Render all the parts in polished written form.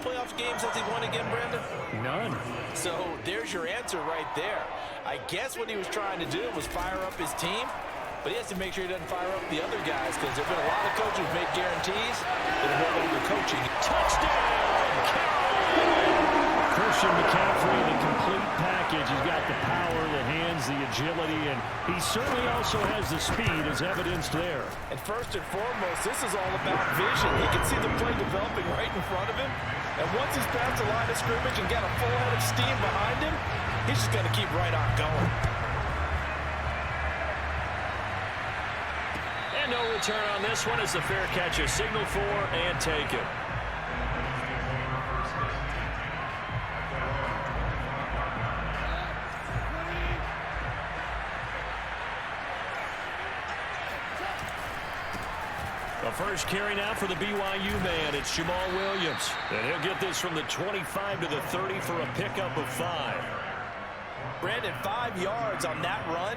Playoff games has he won again, Brandon? None. So there's your answer right there. I guess what he was trying to do was fire up his team, but he has to make sure he doesn't fire up the other guys because there have been a lot of coaches who've made guarantees that have rolled over coaching. Touchdown, Carolina! Christian McCaffrey, the complete package. He's got the power, the hands, the agility, and he certainly also has the speed as evidenced there. And first and foremost, this is all about vision. He can see the play developing right in front of him. And once he's past the line of scrimmage and got a full head of steam behind him, he's just going to keep right on going. And no return on this one as the fair catch is signaled for and taken. The first carry now for the BYU man. It's Jamal Williams. And he'll get this from the 25 to the 30 for a pickup of 5. Brandon, 5 yards on that run.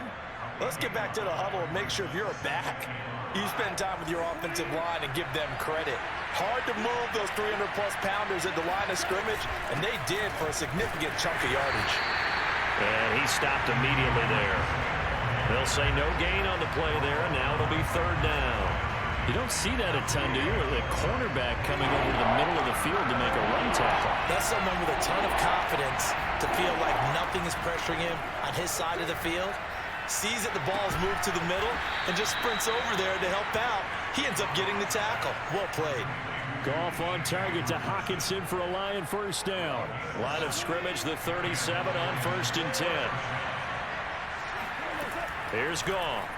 Let's get back to the huddle and make sure if you're a back, you spend time with your offensive line and give them credit. Hard to move those 300-plus pounders at the line of scrimmage, and they did for a significant chunk of yardage. And he stopped immediately there. They'll say no gain on the play there, and now it'll be 3rd down. You don't see that a ton, do you? The cornerback coming over to the middle of the field to make a run tackle. That's someone with a ton of confidence to feel like nothing is pressuring him on his side of the field. Sees that the ball's moved to the middle and just sprints over there to help out. He ends up getting the tackle. Well played. Goff on target to Hawkinson for a Lion first down. Line of scrimmage, the 37 on 1st and 10. Here's Goff.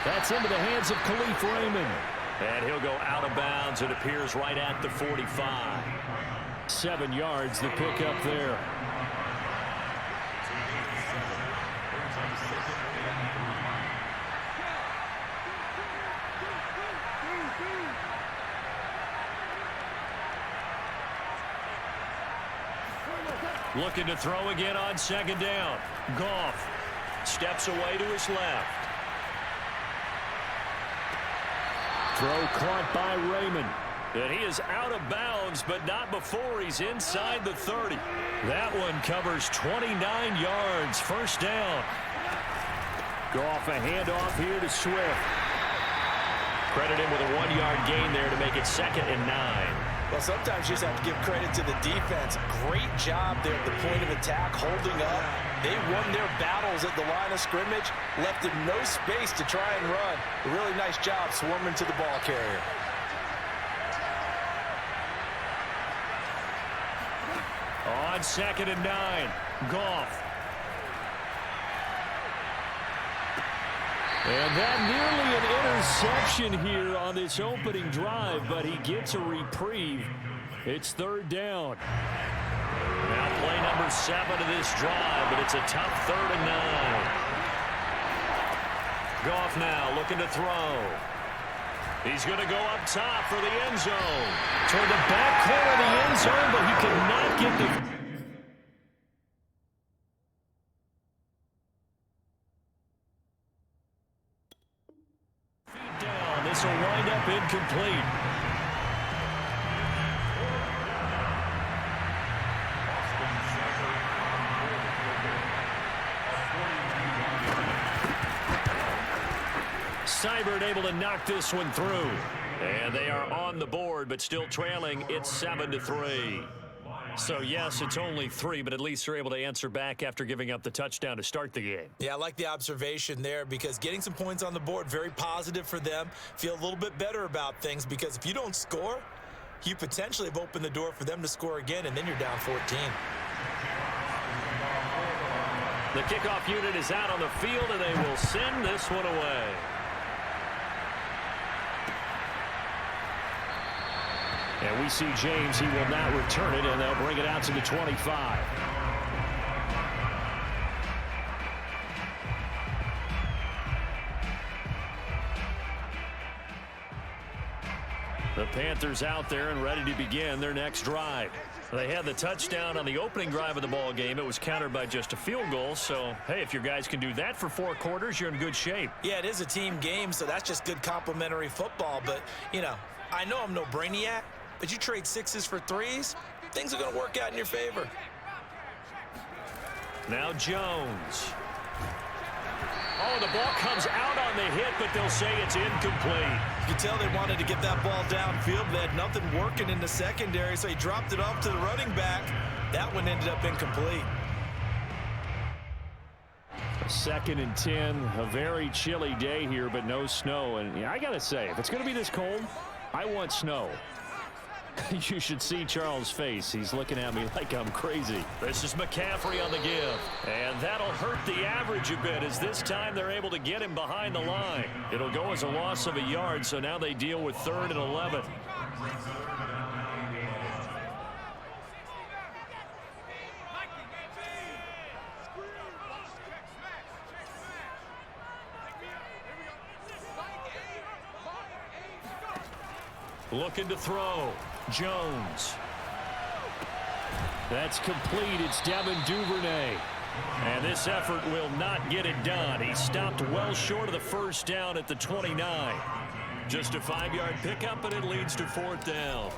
That's into the hands of Khalif Raymond. And he'll go out of bounds. It appears right at the 45. 7 yards, the pickup there. Looking to throw again on 2nd down. Goff steps away to his left. Throw caught by Raymond. And he is out of bounds, but not before he's inside the 30. That one covers 29 yards. 1st down. Goff a handoff here to Swift. Credit him with a 1-yard gain there to make it 2nd and 9. Well, sometimes you just have to give credit to the defense. Great job there at the point of attack, holding up. They won their battles at the line of scrimmage, left them no space to try and run. A really nice job swarming to the ball carrier. On 2nd and 9, Goff. And that nearly an interception here on this opening drive, but he gets a reprieve. It's 3rd down. Now play number 7 of this drive, but it's a tough 3rd and 9. Goff now looking to throw. He's going to go up top for the end zone. Toward the back corner of the end zone, but he cannot get the... This will wind up incomplete. Seibert able to knock this one through. And they are on the board, but still trailing. It's 7-3. So, yes, it's only 3, but at least they're able to answer back after giving up the touchdown to start the game. Yeah, I like the observation there because getting some points on the board, very positive for them. Feel a little bit better about things because if you don't score, you potentially have opened the door for them to score again, and then you're down 14. The kickoff unit is out on the field, and they will send this one away. And we see James, he will not return it, and they'll bring it out to the 25. The Panthers out there and ready to begin their next drive. They had the touchdown on the opening drive of the ball game. It was countered by just a field goal. So, hey, if your guys can do that for 4 quarters, you're in good shape. Yeah, it is a team game, so that's just good complimentary football. But, you know, I know I'm no brainiac, but you trade 6s for 3s, things are going to work out in your favor. Now Jones. Oh, the ball comes out on the hit, but they'll say it's incomplete. You can tell they wanted to get that ball downfield. They had nothing working in the secondary, so he dropped it off to the running back. That one ended up incomplete. 2nd and 10, a very chilly day here, but no snow. And yeah, I got to say, if it's going to be this cold, I want snow. You should see Charles' face. He's looking at me like I'm crazy. This is McCaffrey on the give. And that'll hurt the average a bit as this time they're able to get him behind the line. It'll go as a loss of a yard, so now they deal with 3rd and 11. Looking to throw. Jones. That's complete. It's Devin Duvernay. And this effort will not get it done. He stopped well short of the first down at the 29. Just a 5-yard pickup, and it leads to 4th down.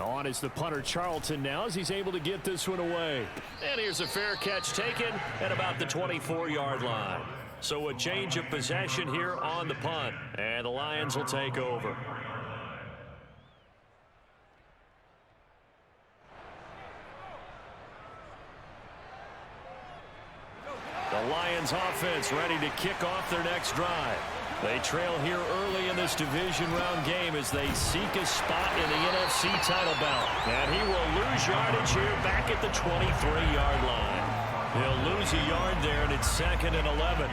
On is the punter Charlton now as he's able to get this one away. And here's a fair catch taken at about the 24-yard line. So a change of possession here on the punt. And the Lions will take over. The Lions offense ready to kick off their next drive. They trail here early in this division round game as they seek a spot in the NFC title bout. And he will lose yardage here back at the 23-yard line. He'll lose a yard there, and it's 2nd and 11.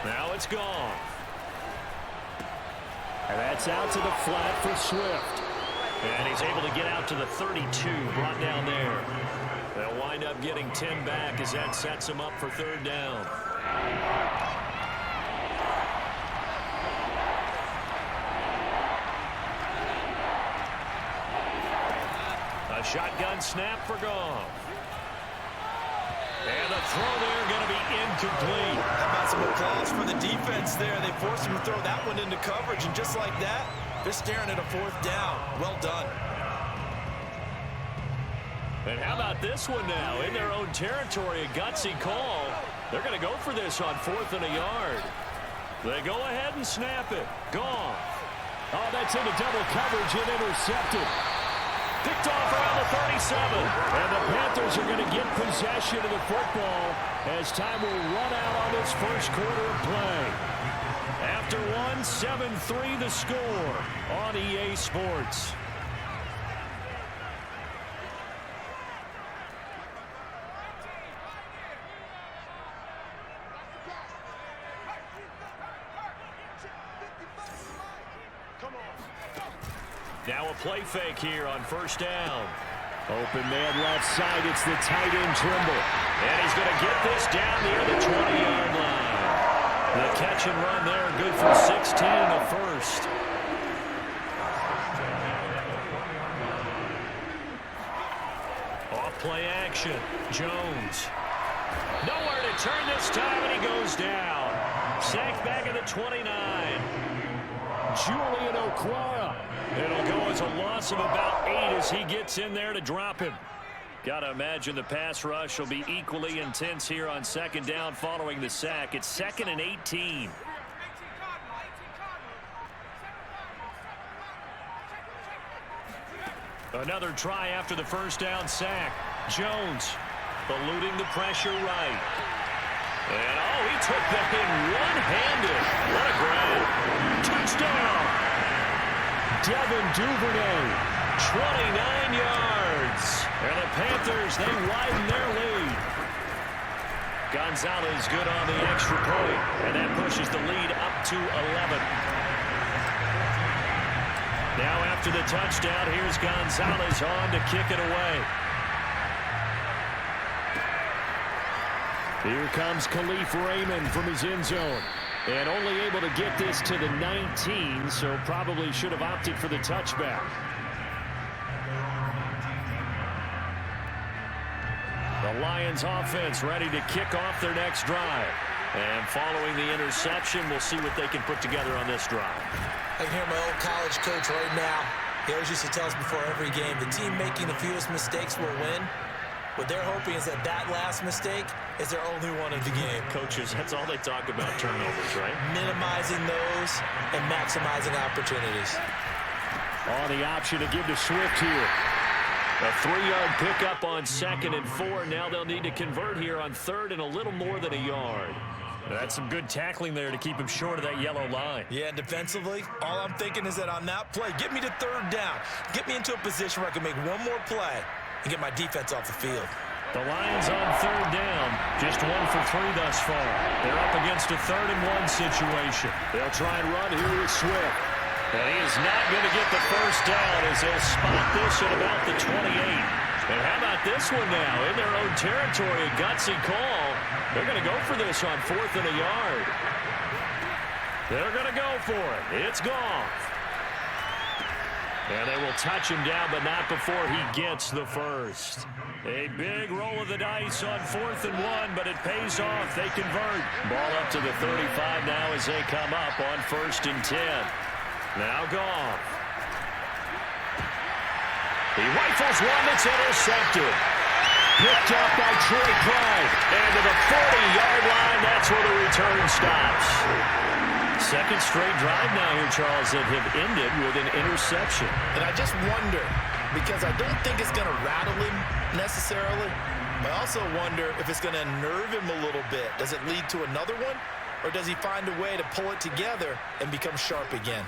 Now it's gone. And that's out to the flat for Swift. And he's able to get out to the 32, brought down there. They'll wind up getting 10 back as that sets him up for 3rd down. A shotgun snap for Goff. And the throw there going to be incomplete. How about some applause for the defense there? They forced him to throw that one into coverage, and just like that, they're staring at a 4th down. Well done. And how about this one now? In their own territory, a gutsy call. They're going to go for this on 4th and a yard. They go ahead and snap it. Goff. Oh, that's into double coverage and intercepted. Picked off around the 37. And the Panthers are going to get possession of the football as time will run out on this first quarter of play. After 7-3 the score on EA Sports. Now a play fake here on 1st down. Open man left side. It's the tight end Trimble. And he's going to get this down near the 20-yard line. The catch and run there, good for 16 in the first. Off play action. Jones. Nowhere to turn this time, and he goes down. Sacked back at the 29. Julian Okwara. It'll go as a loss of about 8 as he gets in there to drop him. Got to imagine the pass rush will be equally intense here on 2nd down following the sack. It's 2nd and 18. Another try after the 1st down sack. Jones eluding the pressure right. And, oh, he took that in one-handed. What a grab. Touchdown. Devin Duvernay, 29 yards. And the Panthers, they widen their lead. Gonzalez good on the extra point. And that pushes the lead up to 11. Now after the touchdown, here's Gonzalez on to kick it away. Here comes Khalif Raymond from his end zone. And only able to get this to the 19, so probably should have opted for the touchback. The Lions offense ready to kick off their next drive. And following the interception, we'll see what they can put together on this drive. I can hear my old college coach right now. He always used to tell us before every game, the team making the fewest mistakes will win. What they're hoping is that that last mistake is their only one of the game. Coaches, that's all they talk about, turnovers, right? Minimizing those and maximizing opportunities. On the option to give to Swift here. A 3-yard pickup on 2nd and 4. Now they'll need to convert here on 3rd and a little more than a yard. That's some good tackling there to keep him short of that yellow line. Yeah, and defensively, all I'm thinking is that on that play, get me to 3rd down. Get me into a position where I can make one more play and get my defense off the field. The Lions on 3rd down. Just 1 for 3 thus far. They're up against a 3rd and 1 situation. They'll try and run here with Swift. And he is not going to get the first down as they'll spot this at about the 28. And how about this one now? In their own territory, a gutsy call. They're going to go for this on 4th and a yard. They're going to go for it. It's gone. And they will touch him down, but not before he gets the first. A big roll of the dice on 4th and 1, but it pays off. They convert. Ball up to the 35 now as they come up on 1st and 10. Now Goff. He rifles one that's intercepted. Picked up by Troy Pride. And to the 40-yard line, that's where the return stops. Second straight drive now here, Charles, that have ended with an interception. And I just wonder, because I don't think it's going to rattle him necessarily, but I also wonder if it's going to unnerve him a little bit. Does it lead to another one, or does he find a way to pull it together and become sharp again?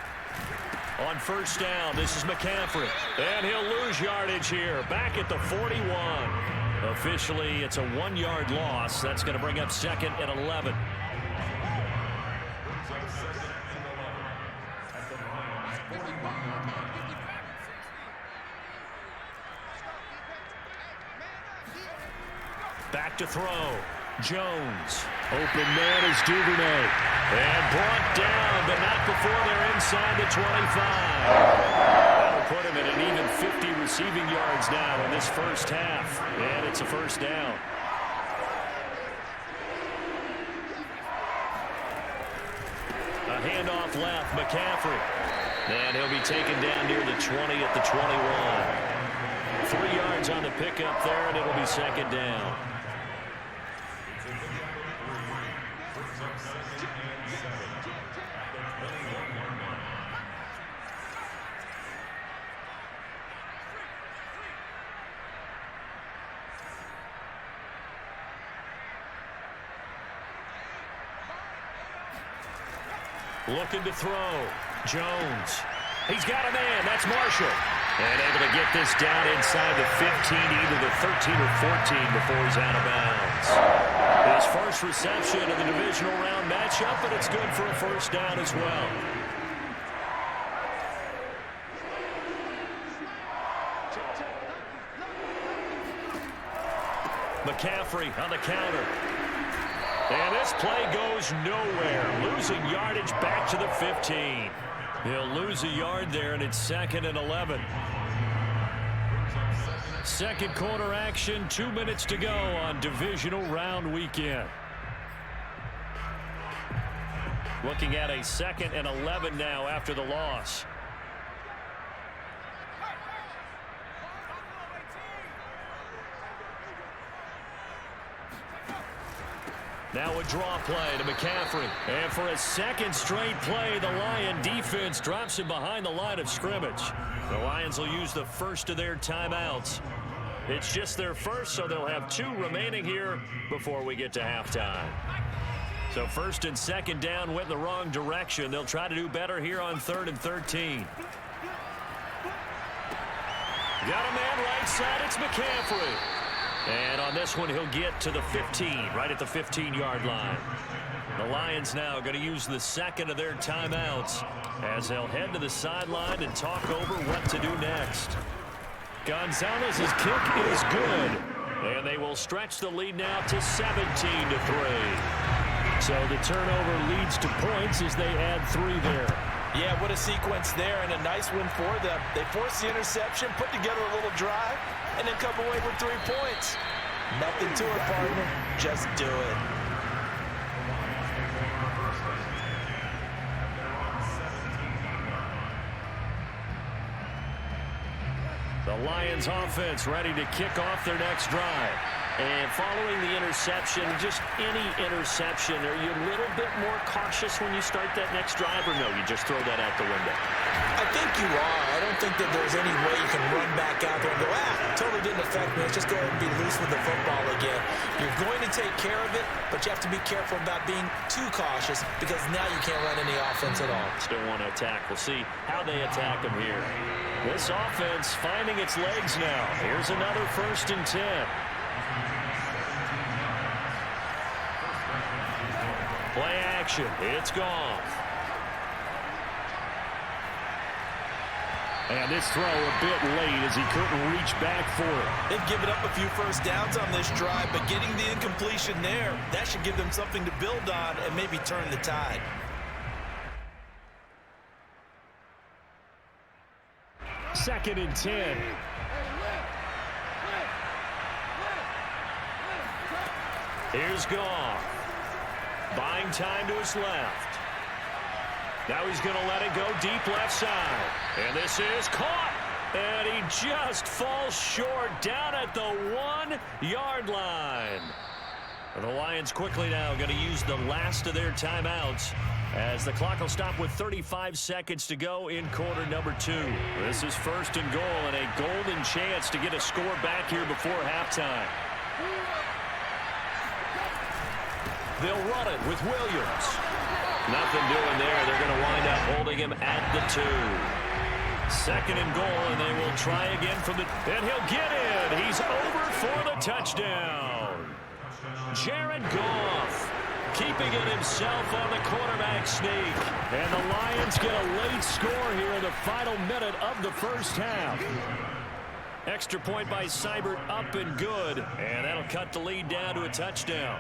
On 1st down, this is McCaffrey. And he'll lose yardage here, back at the 41. Officially, it's a 1-yard loss. That's going to bring up 2nd and 11. Back to throw. Jones. Open man is Duvernay. And brought down, but not before they're inside the 25. That'll put him at an even 50 receiving yards now in this first half. And it's a first down. A handoff left, McCaffrey. And he'll be taken down near the 20 at the 21. 3 yards on the pickup there, and it'll be 2nd down. Looking to throw. Jones. He's got a man. That's Marshall. And able to get this down inside the 15, either the 13 or 14 before he's out of bounds. His first reception of the divisional round matchup, but it's good for a first down as well. McCaffrey on the counter. And this play goes nowhere. Losing yardage back to the 15. He'll lose a yard there, and it's 2nd and 11. Second quarter action, 2 minutes to go on divisional round weekend. Looking at a 2nd and 11 now after the loss. Now a draw play to McCaffrey. And for a second straight play, the Lion defense drops him behind the line of scrimmage. The Lions will use the first of their timeouts. It's just their first, so they'll have 2 remaining here before we get to halftime. So 1st and 2nd down went the wrong direction. They'll try to do better here on 3rd and 13. Got a man right side. It's McCaffrey. And on this one, he'll get to the 15, right at the 15-yard line. The Lions now going to use the second of their timeouts as they'll head to the sideline and talk over what to do next. Gonzalez's kick is good. And they will stretch the lead now to 17-3. So the turnover leads to points as they add 3 there. Yeah, what a sequence there, and a nice win for them. They forced the interception, put together a little drive, and then come away with 3 points. Nothing to it, partner. Just do it. The Lions offense ready to kick off their next drive. And following the interception, just any interception, are you a little bit more cautious when you start that next drive, or no, you just throw that out the window? I think you are. I don't think that there's any way you can run back out there and go, totally didn't affect me. Let's just go ahead and be loose with the football again. You're going to take care of it, but you have to be careful about being too cautious because now you can't run any offense at all. Still want to attack. We'll see how they attack them here. This offense finding its legs now. Here's another 1st and 10. Play action. It's gone. And this throw a bit late as he couldn't reach back for it. They've given up a few first downs on this drive, but getting the incompletion there, that should give them something to build on and maybe turn the tide. Second and 10. Here's Goff. Buying time to his left. Now he's going to let it go deep left side. And this is caught. And he just falls short down at the 1-yard line. And the Lions quickly now going to use the last of their timeouts as the clock will stop with 35 seconds to go in quarter number 2. This is 1st and goal and a golden chance to get a score back here before halftime. They'll run it with Williams. Nothing doing there. They're going to wind up holding him at the 2. 2nd and goal, and they will try again from the... And he'll get in. He's over for the touchdown. Jared Goff keeping it himself on the quarterback sneak. And the Lions get a late score here in the final minute of the first half. Extra point by Seibert up and good. And that'll cut the lead down to a touchdown.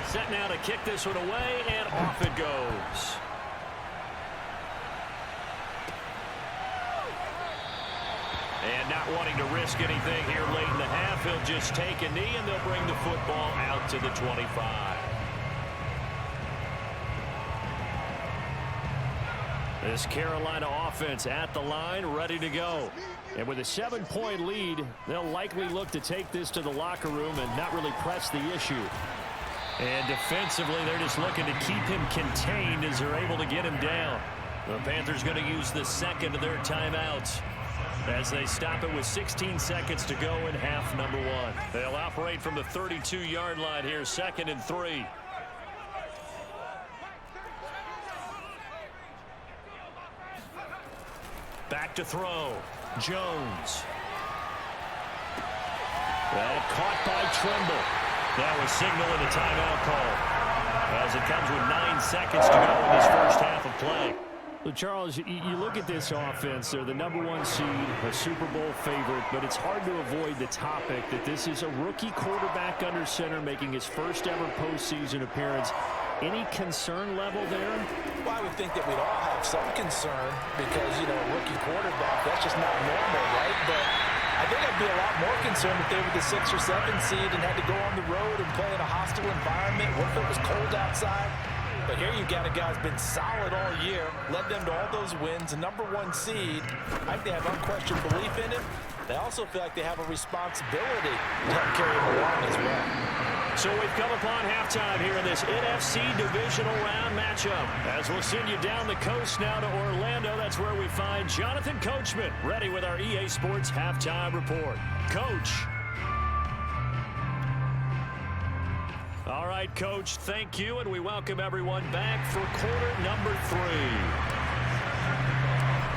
Set now to kick this one away, and off it goes. And not wanting to risk anything here late in the half, he'll just take a knee, and they'll bring the football out to the 25. This Carolina offense at the line, ready to go. And with a 7-point lead, they'll likely look to take this to the locker room and not really press the issue. And defensively, they're just looking to keep him contained as they're able to get him down. The Panthers going to use the 2nd of their timeouts as they stop it with 16 seconds to go in half number 1. They'll operate from the 32-yard line here, 2nd and 3. Back to throw. Jones. That caught by Trimble. That was signaling a timeout call as it comes with 9 seconds to go in this first half of play. So, Charles, you look at this offense. They're the number 1 seed, a Super Bowl favorite, but it's hard to avoid the topic that this is a rookie quarterback under center making his first ever postseason appearance. Any concern level there? Well, I would think that we'd all have some concern because, you know, a rookie quarterback, that's just not normal, right? But I think I'd be a lot more concerned if they were the 6 or 7 seed and had to go on the road and play in a hostile environment. What if it was cold outside? But here you got a guy who's been solid all year, led them to all those wins, a number 1 seed. I think they have unquestioned belief in him. They also feel like they have a responsibility to help carry him along as well. So we've come upon halftime here in this NFC Divisional Round matchup. As we'll send you down the coast now to Orlando, that's where we find Jonathan Coachman, ready with our EA Sports Halftime Report. Coach. All right, Coach, thank you, and we welcome everyone back for quarter number 3.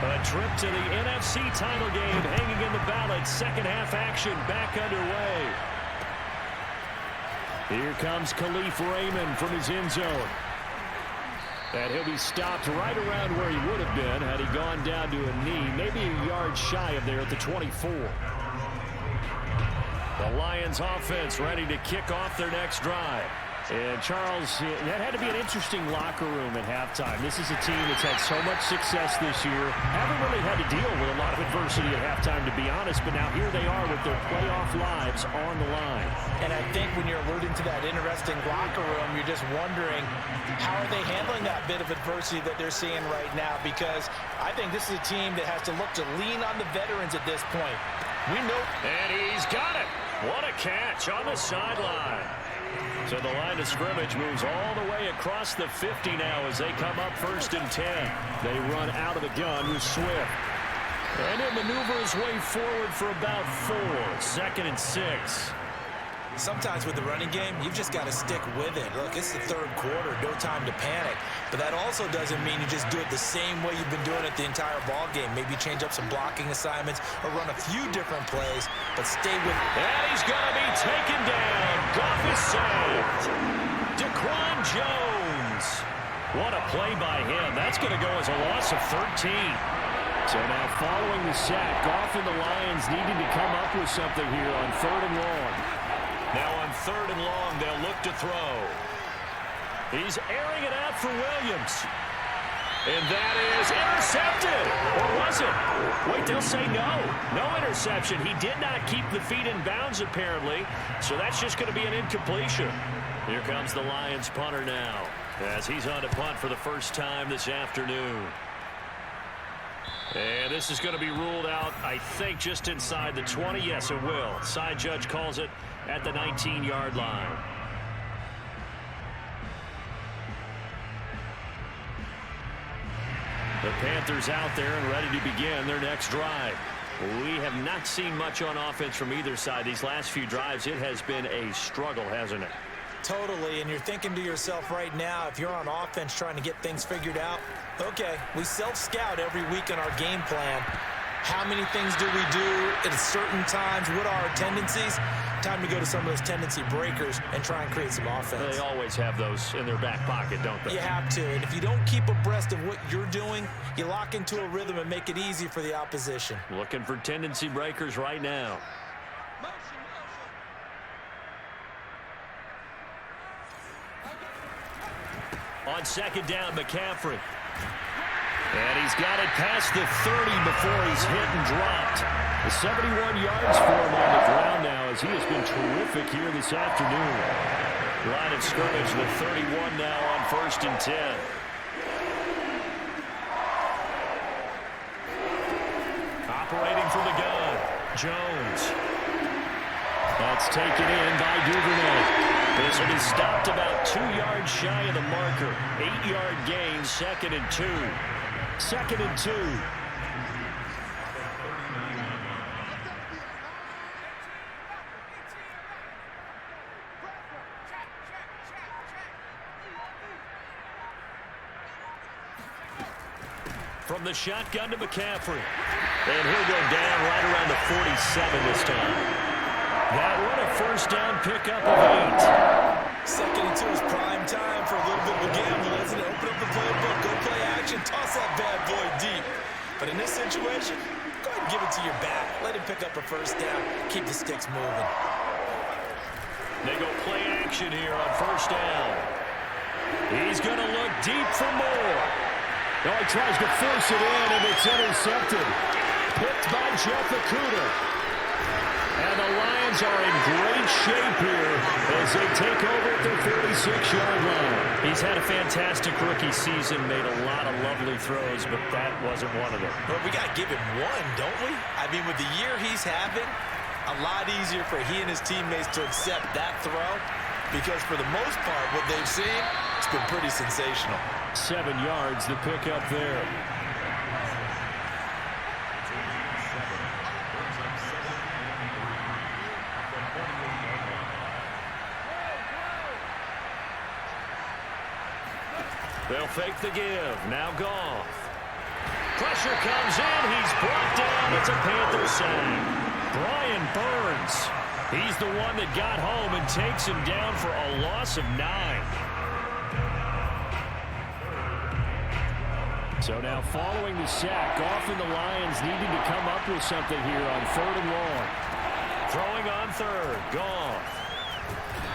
A trip to the NFC title game hanging in the balance. Second half action back underway. Here comes Khalif Raymond from his end zone. And he'll be stopped right around where he would have been had he gone down to a knee, maybe a yard shy of there at the 24. The Lions offense ready to kick off their next drive. And, Charles, that had to be an interesting locker room at halftime. This is a team that's had so much success this year. Haven't really had to deal with a lot of adversity at halftime, to be honest, but now here they are with their playoff lives on the line. And I think when you're alluding to that interesting locker room, you're just wondering how are they handling that bit of adversity that they're seeing right now, because I think this is a team that has to look to lean on the veterans at this point. We know. And he's got it. What a catch on the sideline. So the line of scrimmage moves all the way across the 50 now as they come up 1st and 10. They run out of the gun with Swift. And he'll maneuver his way forward for about 4. 2nd and 6. Sometimes with the running game, you've just got to stick with it. Look, it's the 3rd quarter, no time to panic. But that also doesn't mean you just do it the same way you've been doing it the entire ball game. Maybe change up some blocking assignments or run a few different plays, but stay with it. And he's going to be taken down. Goff is saved. Daquan Jones. What a play by him. That's going to go as a loss of 13. So now following the sack, Goff and the Lions needing to come up with something here on 3rd and long. Now on 3rd and long, they'll look to throw. He's airing it out for Williams. And that is intercepted. Or was it? Wait, they'll say no. No interception. He did not keep the feet in bounds, apparently. So that's just going to be an incompletion. Here comes the Lions punter now, as he's on to punt for the first time this afternoon. And this is going to be ruled out, I think, just inside the 20. Yes, it will. Side judge calls it at the 19-yard line. The Panthers out there and ready to begin their next drive. We have not seen much on offense from either side. These last few drives, it has been a struggle, hasn't it? Totally, and you're thinking to yourself right now, if you're on offense trying to get things figured out, okay, we self-scout every week in our game plan. How many things do we do at certain times? What are our tendencies? Time to go to some of those tendency breakers and try and create some offense. They always have those in their back pocket, don't they? You have to, and if you don't keep abreast of what you're doing, you lock into a rhythm and make it easy for the opposition. Looking for tendency breakers right now. On 2nd down, McCaffrey. And he's got it past the 30 before he's hit and dropped. The 71 yards for him on the ground now as he has been terrific here this afternoon. Line of scrimmage, the 31 now on 1st and 10. Operating from the gun, Jones. That's taken in by Divisional. This will be stopped about 2 yards shy of the marker. 8-yard gain, 2nd and 2. 2nd and 2. From the shotgun to McCaffrey. And he'll go down right around the 47 this time. That one a 1st down pickup of 8. 2nd and 2 is prime time for a little bit of a gamble, isn't it? Open up the playbook, go play action, toss that bad boy deep. But in this situation, go ahead and give it to your back. Let him pick up a 1st down. Keep the sticks moving. They go play action here on 1st down. He's going to look deep for more. Oh, he tries to force it in, and it's intercepted. Picked by Jeff Okudah. And the Lions are in great shape here as they take over at their 46-yard line. He's had a fantastic rookie season, made a lot of lovely throws, but that wasn't one of them. Well, we got to give him one, don't we? I mean, with the year he's having, a lot easier for he and his teammates to accept that throw because for the most part, what they've seen, it's been pretty sensational. 7 yards, the pickup there. They'll fake the give. Now Goff. Pressure comes in. He's brought down. It's a Panther sack. Brian Burns. He's the one that got home and takes him down for a loss of 9. So now following the sack, often the Lions needing to come up with something here on 3rd and long. Throwing on 3rd. Gone.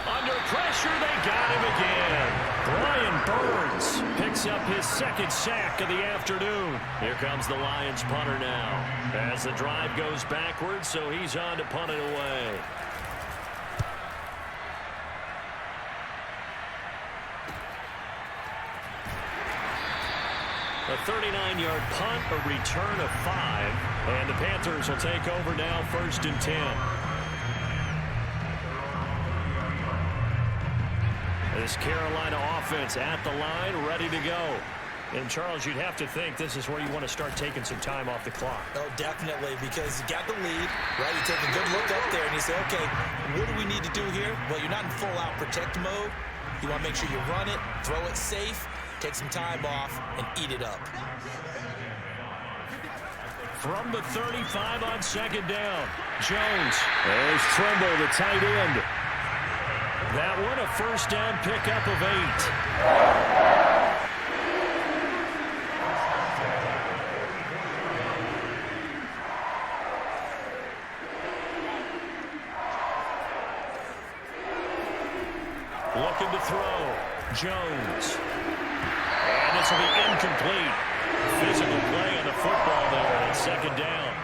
Under pressure, they got him again. Brian Burns picks up his 2nd sack of the afternoon. Here comes the Lions punter now. As the drive goes backwards, so he's on to punt it away. A 39-yard punt, a return of 5. And the Panthers will take over now, 1st and 10. This Carolina offense at the line, ready to go. And, Charles, you'd have to think this is where you want to start taking some time off the clock. Oh, definitely, because you got the lead, right? You take a good look up there and you say, okay, what do we need to do here? Well, you're not in full-out protect mode. You want to make sure you run it, throw it safe, take some time off, and eat it up. From the 35 on 2nd down, Jones. There's Trimble, the tight end. That one a 1st down pickup of 8. Looking to throw. Jones. And this will be incomplete. Physical play on the football there at 2nd down.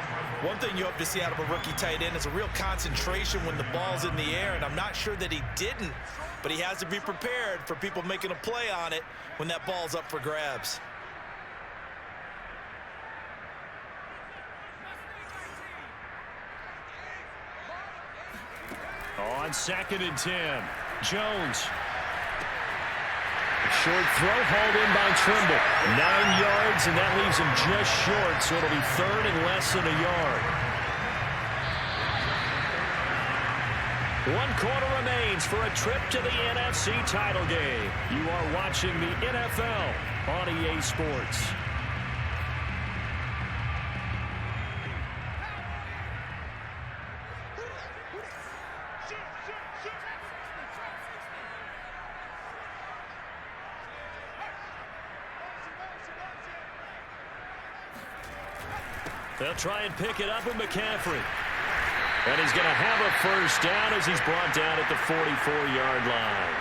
One thing you hope to see out of a rookie tight end is a real concentration when the ball's in the air, and I'm not sure that he didn't, but he has to be prepared for people making a play on it when that ball's up for grabs. On 2nd and 10, Jones. Short throw hauled in by Trimble. 9 yards, and that leaves him just short, so it'll be 3rd and less than a yard. 1 quarter remains for a trip to the NFC title game. You are watching the NFL on EA Sports. They'll try and pick it up with McCaffrey. And he's going to have a 1st down as he's brought down at the 44-yard line.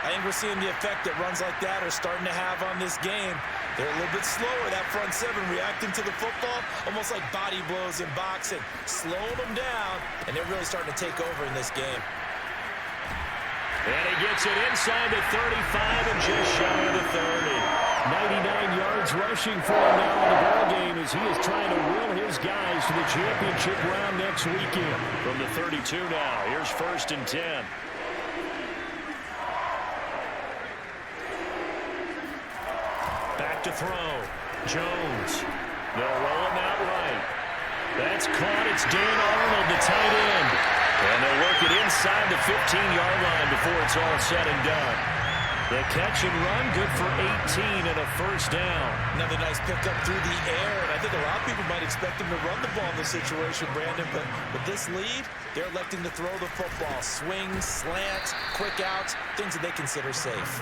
I think we're seeing the effect that runs like that are starting to have on this game. They're a little bit slower, that front 7, reacting to the football, almost like body blows in boxing, slowing them down, and they're really starting to take over in this game. And he gets it inside the 35 and just shy of the 30. 99 yards rushing for him now in the ballgame as he is trying to will his guys to the championship round next weekend. From the 32 now, here's 1st and 10. Back to throw. Jones. They'll roll him out right. That's caught. It's Dan Arnold, the tight end. And they'll work it inside the 15-yard line before it's all said and done. The catch and run, good for 18 and a 1st down. Another nice pickup through the air, and I think a lot of people might expect him to run the ball in this situation, Brandon, but with this lead, they're electing to throw the football. Swings, slants, quick outs, things that they consider safe.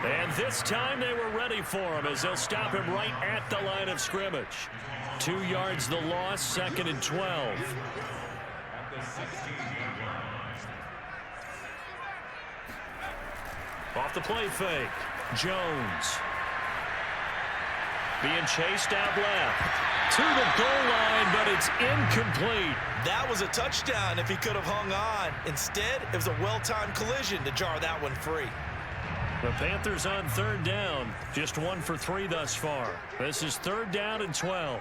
And this time they were ready for him as they'll stop him right at the line of scrimmage. 2 yards the loss, 2nd and 12. Off the play fake. Jones. Being chased out left. To the goal line, but it's incomplete. That was a touchdown if he could have hung on. Instead, it was a well-timed collision to jar that one free. The Panthers on 3rd down. Just 1 for 3 thus far. This is 3rd down and 12.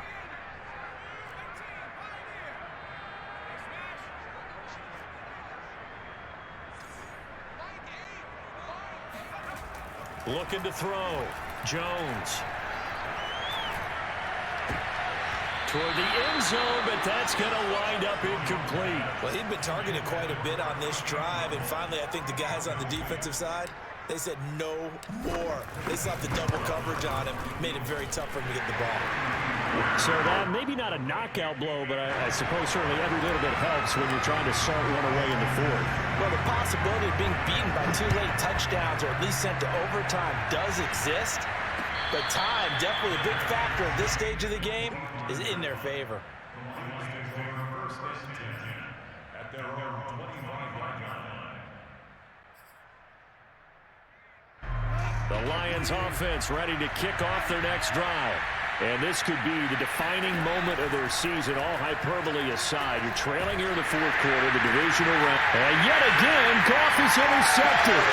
Looking to throw. Jones. Toward the end zone, but that's going to wind up incomplete. Well, he'd been targeted quite a bit on this drive, and finally I think the guys on the defensive side, they said no more. They slapped the double coverage on him, made it very tough for him to get the ball. So that maybe not a knockout blow, but I suppose certainly every little bit helps when you're trying to salt one away in the 4th. Well, the possibility of being beaten by 2 late touchdowns or at least sent to overtime does exist. But time, definitely a big factor at this stage of the game, is in their favor. The Lions offense ready to kick off their next drive. And this could be the defining moment of their season, all hyperbole aside. You're trailing here in the fourth quarter, the divisional round. And yet again, Goff is intercepted.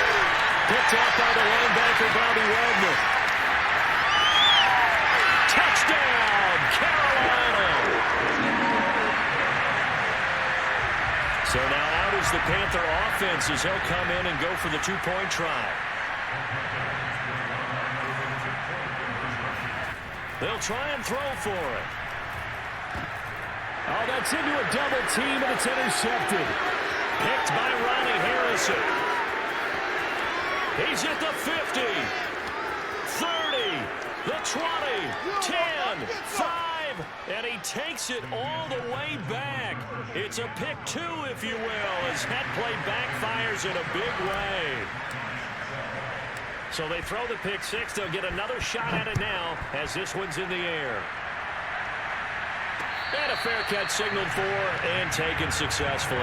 Picked off by the linebacker, Bobby Wagner. Touchdown, Carolina! So now out is the Panther offense as they'll come in and go for the two-point try. They'll try and throw for it. Oh, that's into a double team, and it's intercepted. Picked by Ronnie Harrison. He's at the 50, 30, the 20, 10, 5, and he takes it all the way back. It's a pick two, if you will, as head play backfires in a big way. So they throw the pick six. They'll get another shot at it now as this one's in the air. And a fair catch signaled for and taken successfully.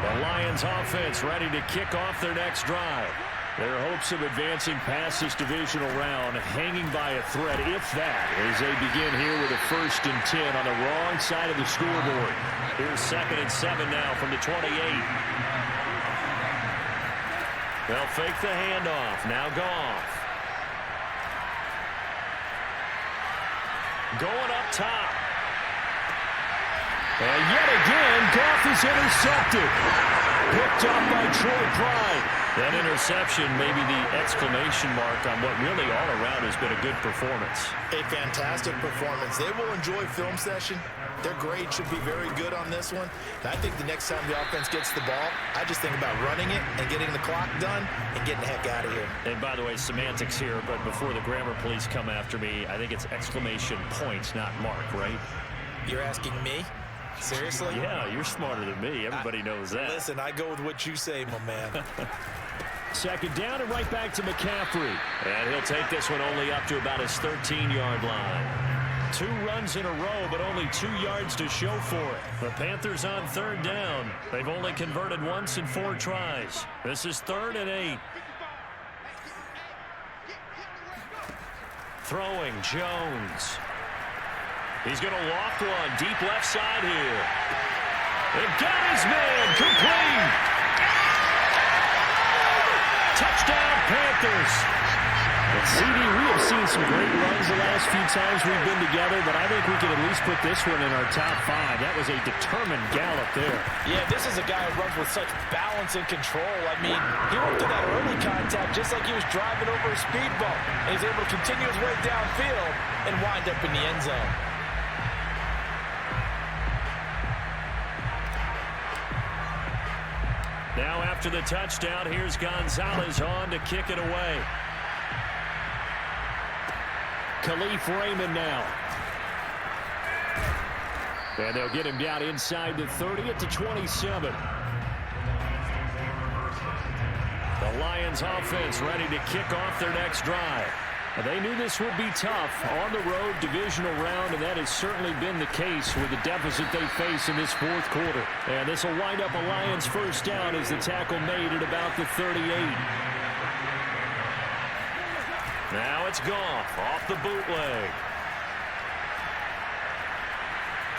The Lions offense ready to kick off their next drive. Their hopes of advancing past this divisional round hanging by a thread, if that, as they begin here with a 1st and 10 on the wrong side of the scoreboard. Here's 2nd and 7 now from the 28. They'll fake the handoff. Now Goff. Going up top. And yet again, Goff is intercepted. Picked up by Troy Pride. That interception may be the exclamation mark on what really all around has been a good performance. A fantastic performance. They will enjoy film session. Their grade should be very good on this one. And I think the next time the offense gets the ball, I just think about running it and getting the clock done and getting the heck out of here. And by the way, semantics here, but before the grammar police come after me, I think it's exclamation points, not mark, right? You're asking me? Seriously? Yeah, you're smarter than me. Everybody knows that. Listen, I go with what you say, my man. 2nd down and right back to McCaffrey. And he'll take this one only up to about his 13-yard line. 2 runs in a row, but only 2 yards to show for it. The Panthers on 3rd down. They've only converted once in 4 tries. This is 3rd and 8. Throwing, Jones. He's going to walk one deep left side here. And got his man complete. Touchdown, Panthers. And CD, we have seen some great runs the last few times we've been together, but I think we can at least put this one in our top 5. That was a determined gallop there. Yeah, this is a guy who runs with such balance and control. I mean, he went to that early contact just like he was driving over a speed bump. And he's able to continue his way downfield and wind up in the end zone. Now after the touchdown, here's Gonzalez on to kick it away. Khalif Raymond now. And they'll get him down inside the 30 at the 27. The Lions offense ready to kick off their next drive. They knew this would be tough on the road divisional round, and that has certainly been the case with the deficit they face in this 4th quarter. And this will wind up a Lions 1st down as the tackle made at about the 38. Now it's Goff off the bootleg.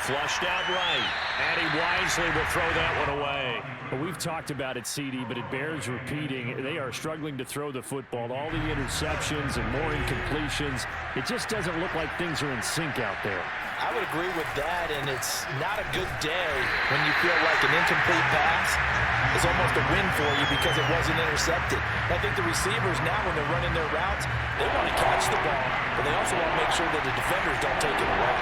Flushed out right, and he wisely will throw that one away. Well, we've talked about it, CD, but it bears repeating. They are struggling to throw the football. All the interceptions and more incompletions. It just doesn't look like things are in sync out there. I would agree with that, and it's not a good day when you feel like an incomplete pass is almost a win for you because it wasn't intercepted. I think the receivers now, when they're running their routes, they want to catch the ball, but they also want to make sure that the defenders don't take it away.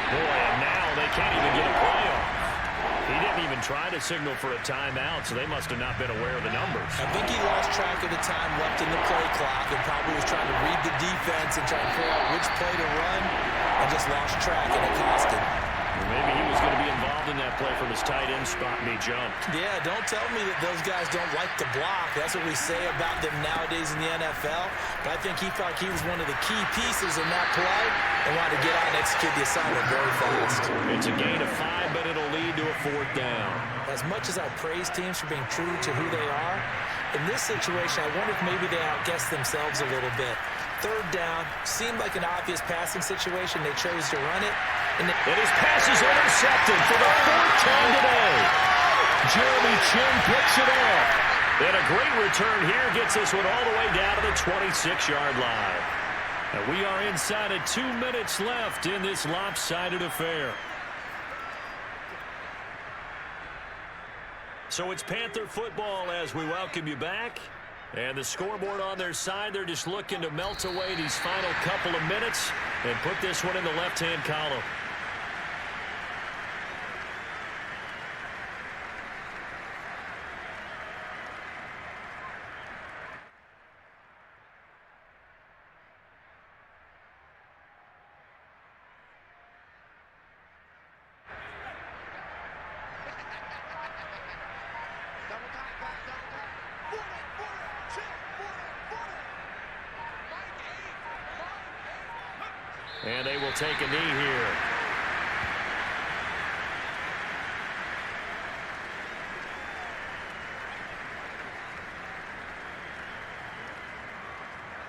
Boy, and now they can't even get a play off. He didn't even try to signal for a timeout, so they must have not been aware of the numbers. I think he lost track of the time left in the play clock and probably was trying to read the defense and try to figure out which play to run. and just lost track, and it cost him. Maybe he was going to be involved in that play from his tight end spot, and he jumped. Yeah, don't tell me that those guys don't like to block. That's what we say about them nowadays in the NFL. But I think he felt like he was one of the key pieces in that play and wanted to get out and execute the assignment very fast. It's a gain of 5, but it'll lead to a 4th down. As much as I praise teams for being true to who they are, in this situation, I wonder if maybe they outguessed themselves a little bit. 3rd down, seemed like an obvious passing situation. They chose to run it. And his pass is intercepted for the 4th time today. Jeremy Chin picks it off. And a great return here gets this one all the way down to the 26-yard line. And we are inside of 2 minutes left in this lopsided affair. So it's Panther football as we welcome you back. And the scoreboard on their side, they're just looking to melt away these final couple of minutes and put this one in the left-hand column. And they will take a knee here.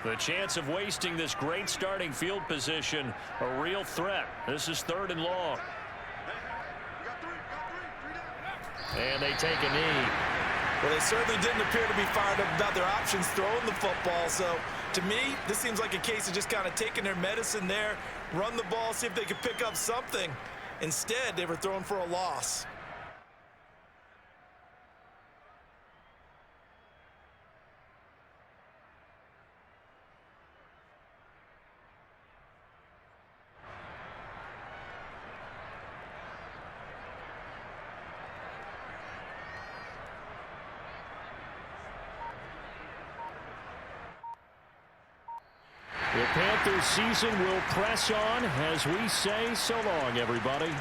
The chance of wasting this great starting field position, a real threat. This is 3rd and long. And they take a knee. Well, they certainly didn't appear to be fired up about their options throwing the football. So, to me, this seems like a case of just kind of taking their medicine there, run the ball, see if they could pick up something. Instead, they were throwing for a loss. The Panthers season will press on as we say so long, everybody.